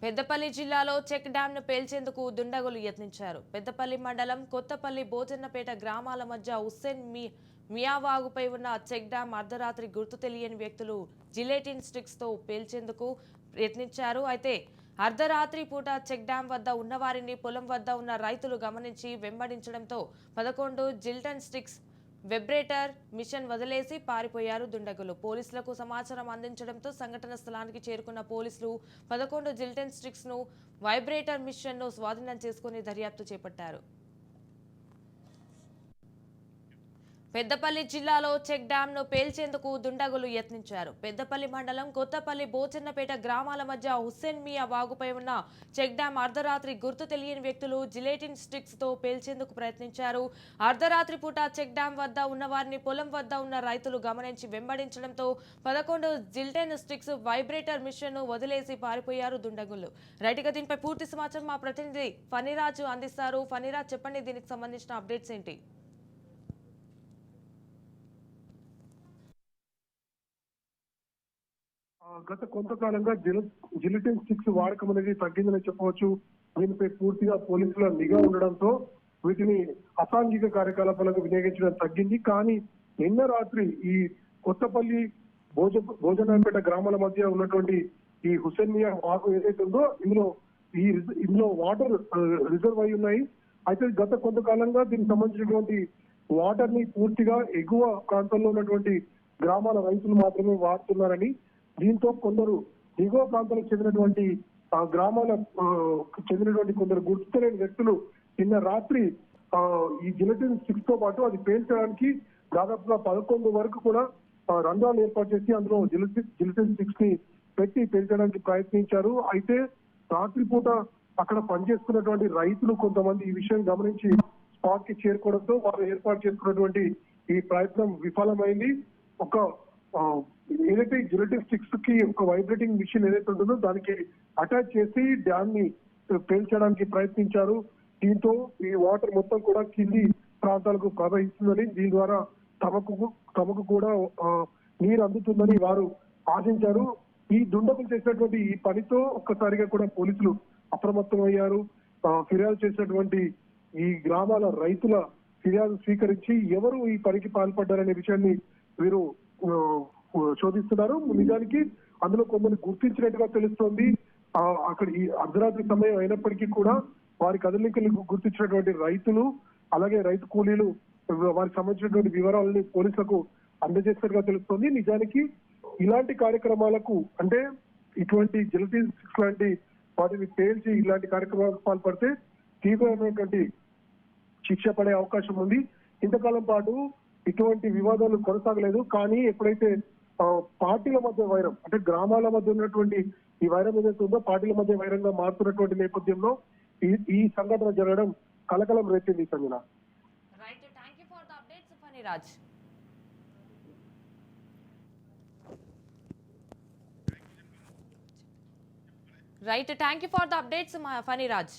పెద్దపల్లి జిల్లాలో చెక్ డ్యాంను పేల్చేందుకు దుండగులు యత్నించారు. పెద్దపల్లి మండలం కొత్తపల్లి భోజన్నపేట గ్రామాల మధ్య హుస్సేన్ మియావాగుపై ఉన్న చెక్ డ్యాం అర్ధరాత్రి గుర్తు తెలియని వ్యక్తులు జిలెటిన్ స్టిక్స్ తో పేల్చేందుకు యత్నించారు. అయితే అర్ధరాత్రి పూట చెక్ డ్యాం వద్ద ఉన్నవారిని పొలం వద్ద ఉన్న రైతులు గమనించి వెంబడించడంతో 11 జిల్టన్ స్టిక్స్ వెబ్రేటర్ మిషన్ వదిలేసి పారిపోయారు దుండగులు. పోలీసులకు సమాచారం అందించడంతో సంఘటన స్థలానికి చేరుకున్న పోలీసులు 11 జిల్టన్ స్టిక్స్ ను వైబ్రేటర్ మిషన్ ను స్వాధీనం చేసుకుని దర్యాప్తు చేపట్టారు. పెద్దపల్లి జిల్లాలో చెక్ డ్యాం ను పేల్చేందుకు దుండగులు యత్నించారు. పెద్దపల్లి మండలం కొత్తపల్లి భోజన్నపేట గ్రామాల మధ్య హుస్సేన్ మియా వాగుపై ఉన్న చెక్ డ్యాం అర్ధరాత్రి గుర్తు తెలియని వ్యక్తులు జిలెటిన్ స్టిక్స్ తో పేల్చేందుకు ప్రయత్నించారు. అర్ధరాత్రి పూట చెక్ డ్యాం వద్ద ఉన్నవారిని పొలం వద్ద ఉన్న రైతులు గమనించి వెంబడించడంతో 11 జిల్టెన్ స్టిక్స్ వైబ్రేటర్ మిషన్ ను వదిలేసి పారిపోయారు దుండగులు. రైట్గా దీనిపై పూర్తి సమాచారం మా ప్రతినిధి ఫణిరాజు అందిస్తారు. ఫణిరాజ్, చెప్పండి, దీనికి సంబంధించిన అప్డేట్స్ ఏంటి? గత కొంతకాలంగా జిలిటిన్ స్టిక్స్ వాడకం అనేది తగ్గిందని చెప్పవచ్చు. దీనిపై పూర్తిగా పోలీసుల నిఘా ఉండడంతో వీటిని అసాంఘిక కార్యకలాపాలకు వినియోగించడం తగ్గింది. కానీ నిన్న రాత్రి ఈ కొత్తపల్లి భోజనాపేట గ్రామాల మధ్య ఉన్నటువంటి ఈ హుస్సేన్ మియా వాగు ఏదైతే ఉందో ఇందులో వాటర్ రిజర్వ్ అయి ఉన్నాయి. అయితే గత కొంతకాలంగా దీనికి సంబంధించినటువంటి వాటర్ ని పూర్తిగా ఎగువ ప్రాంతంలో ఉన్నటువంటి గ్రామాల రైతులు మాత్రమే వాడుతున్నారని, దీంతో కొందరు దిగువ ప్రాంతాలకు చెందినటువంటి చెందినటువంటి కొందరు గుర్తులేని వ్యక్తులు నిన్న రాత్రి ఈ జిలెటిన్ స్టిక్స్ తో పాటు అది పేల్చడానికి దాదాపుగా 11 వరకు కూడా రంధ్రాలు ఏర్పాటు చేసి అందులో జిలెటిన్ స్టిక్స్ ని పెట్టి పేల్చడానికి ప్రయత్నించారు. అయితే రాత్రిపూట అక్కడ పనిచేస్తున్నటువంటి రైతులు కొంతమంది ఈ విషయం గమనించి స్పాట్ కి చేరుకోవడంతో వారు ఏర్పాటు చేసుకున్నటువంటి ఈ ప్రయత్నం విఫలమైంది. ఏదైతే జిలెటిన్ స్టిక్స్ కి ఒక వైబ్రేటింగ్ మిషన్ ఏదైతే ఉంటుందో దానికి అటాచ్ చేసి డ్యామ్ ని పేల్చడానికి ప్రయత్నించారు. దీంతో ఈ వాటర్ మొత్తం కూడా కింది ప్రాంతాలకు ప్రవహిస్తుందని, దీని ద్వారా తమకు కూడా నీరు అందుతుందని వారు ఆశించారు. ఈ దుండగులు చేసినటువంటి ఈ పనితో ఒక్కసారిగా కూడా పోలీసులు అప్రమత్తమయ్యారు. ఫిర్యాదు చేసినటువంటి ఈ గ్రామాల రైతుల ఫిర్యాదు స్వీకరించి ఎవరు ఈ పనికి పాల్పడ్డారనే విషయాన్ని వీరు శోధిస్తున్నారు. నిజానికి అందులో కొందరు గుర్తించినట్టుగా తెలుస్తోంది. అక్కడ ఈ అర్ధరాత్రి సమయం అయినప్పటికీ కూడా వారి కదలికలు గుర్తించినటువంటి రైతులు, అలాగే రైతు కూలీలు వారికి సంబంధించినటువంటి వివరాలని పోలీసులకు అందజేసినట్టుగా తెలుస్తోంది. నిజానికి ఇలాంటి కార్యక్రమాలకు, అంటే ఇటువంటి జిలెటిన్ స్టిక్స్ లాంటి వాటిని పేల్చి ఇలాంటి కార్యక్రమాలకు పాల్పడితే తీవ్రమైనటువంటి శిక్ష పడే అవకాశం ఉంది. ఇంతకాలం పాటు ఇటువంటి వివాదాలు కొనసాగలేదు. కానీ ఎప్పుడైతే పార్టీల మధ్య వైరం, అంటే గ్రామాల మధ్య ఉన్నటువంటి ఈ వైరం ఏదైతే ఉందో పార్టీల మధ్య వైరంగా మారుతున్నటువంటి నేపథ్యంలో ఈ సంఘటన జరగడం కలకలం రేపింది. Sanjana, thank you for the updates Phaniraj.